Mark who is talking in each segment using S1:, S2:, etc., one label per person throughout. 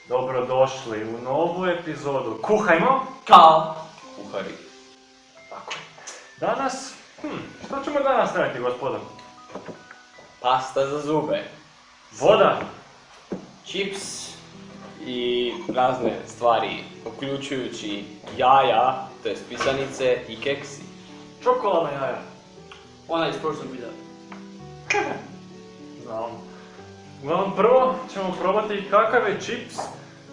S1: Dobrodošli u novu epizodu Kuhajmo
S2: Kao
S3: Kuhari.
S1: Tako je. Danas, što ćemo danas raditi, gospodo?
S3: Pasta za zube.
S1: Voda,
S3: Čips i razne stvari, uključujući jaja, to jest pisanice i keksi.
S1: čokoladna jaja.
S2: ona iz prošlog videa.
S1: Znam. Uglavnom, prvo ćemo probati kakav je čips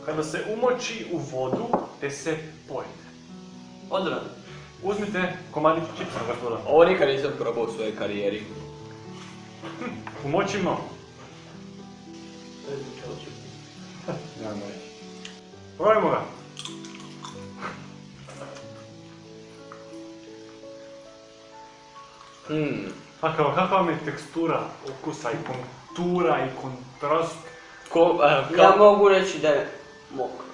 S1: kada se umoči u vodu te se pojede.
S2: Odran.
S1: Uzmite komadić čipsa, gospodo.
S3: Ovo nikad nisam probao u svojoj karijeri.
S1: Umočimo. Probajmo ga. Kakva mi je tekstura, okusa i kontura i kontrast.
S2: Ja mogu reći da je mokro.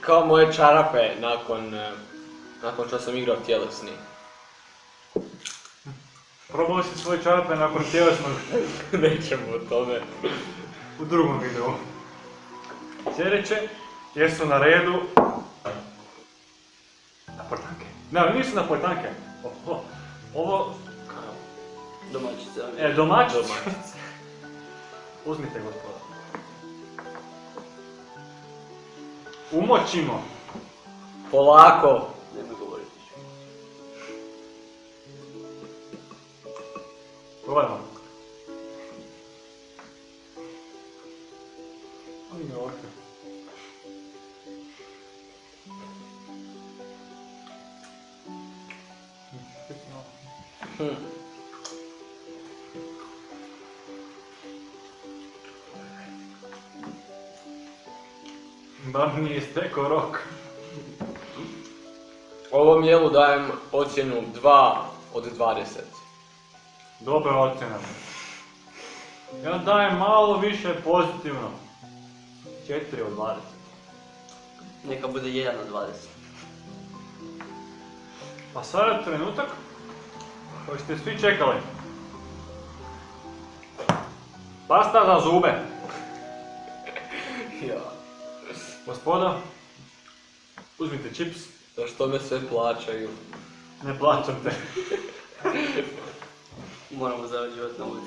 S3: Kao moje čarape nakon što sam igrao tjelesni.
S1: Probao si svoje čarape nakon tjelesnog
S3: Nećemo o tome.
S1: u drugom videu. Sljedeće, jesu na redu naportanke. Ne, nisu naportanke. Ovo,
S2: Domaćica.
S1: domaćice. Uzmite, gospoda. Umočimo.
S3: Polako.
S2: Nemoj govoriti.
S1: Probajmo. Ali mi ovdje. Da mi je istekao rok.
S3: Ovom jelu dajem ocjenu 2 od 20.
S1: Dobra ocjena. Ja dajem malo više pozitivno. 4 od 20.
S2: Neka bude 1 od 20.
S1: Pa sada je trenutak koji ste svi čekali. Pasta za zube.
S3: Ja.
S1: Gospoda, uzmite čips.
S3: Zašto me sve plaćaju?
S1: Ne plaćam te.
S2: Moramo zarađivati na ulici.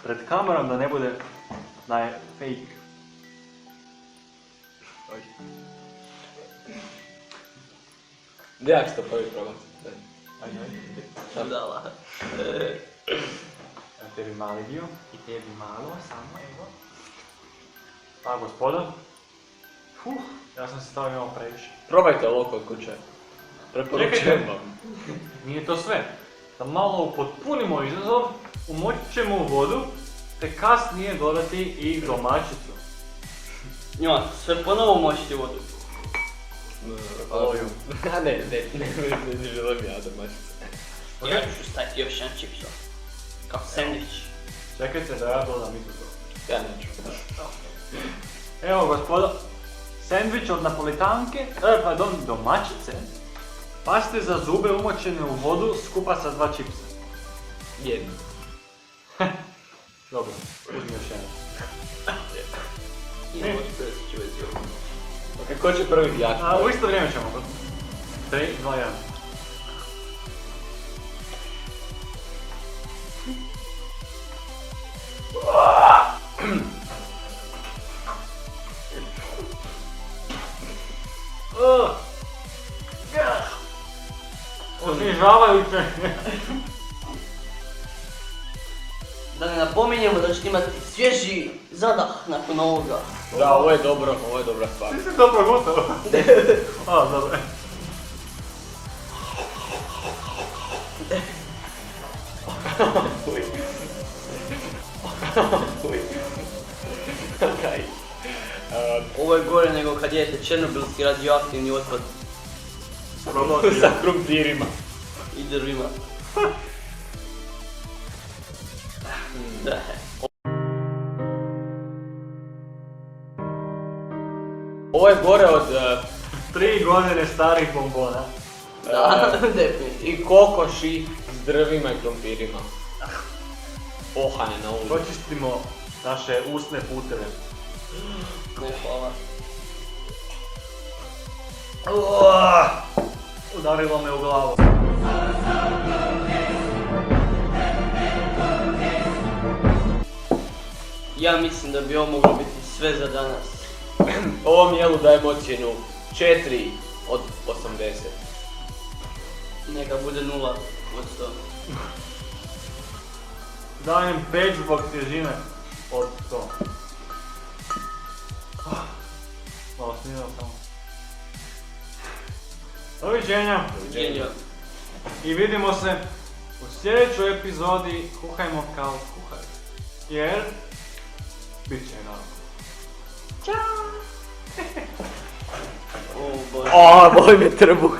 S1: Pred kamerom da ne bude da je fake.
S3: Gdje ja ću to prvi probati?
S2: Dala.
S1: Ja tebi mali dio i tebi malo, samo evo. A gospoda? Ja sam se stavio malo previše.
S3: Probajte ovo kod kuće. Preporučujem
S1: Čekajte.
S3: vam.
S1: Nije to sve. Da malo upotpunimo izazov, umočit ćemo u vodu, te kasnije dodati i domaćicu.
S2: Njima, sve ponovo moćiti u vodu.
S1: Oluju.
S3: Ne želim ja domaćice.
S2: Ja ću staviti još jedan čips. Kao sandvič.
S1: Čekajte da ja dodam isto to.
S3: Ja neću.
S1: Evo gospodo, sandvič od napolitanke, domaćice, paste za zube umočene u vodu skupa sa 2 čipsa.
S3: Jedno.
S1: Dobro, uzmi još jedan.
S2: I možeš presići već ovo.
S3: Ok, ko će prvi ja ću
S1: A u
S3: prvi.
S1: isto vrijeme ćemo. 3, 2, 1. Osvježavajuće.
S2: Da ne napominjemo da ćete imati svježi zadah nakon ovoga.
S3: Da, ovo je dobro, ovo je dobra stvar.
S1: Ti si dobro gotovo. A, dobro.
S3: Okay.
S2: Ovo je gore nego kad jeste černobilski radioaktivni otpad
S1: Probao ti
S3: Sa krumpirima.
S2: i drvima.
S3: Ovo je gore od
S1: 3 godine starih bombona.
S2: Da, definitivno.
S3: i kokoši s drvima i krumpirima. Ohane na ulici.
S1: Počistimo naše usne puteve.
S2: Ne, hvala.
S1: Udarilo me u glavu.
S2: Ja mislim da bi ovo moglo biti sve za danas.
S3: Ovom jelu dajem ocjenu 4 od 80.
S2: Neka bude 0 od 100.
S1: Dajem 5 zbog težine od 100. Malo smirao samo. Doviđenja.
S2: Genio.
S1: I vidimo se u sljedećoj epizodi Kuhajmo kao kuhari. Jer bit će naravno.
S2: O bože.
S3: Boli me trbuh.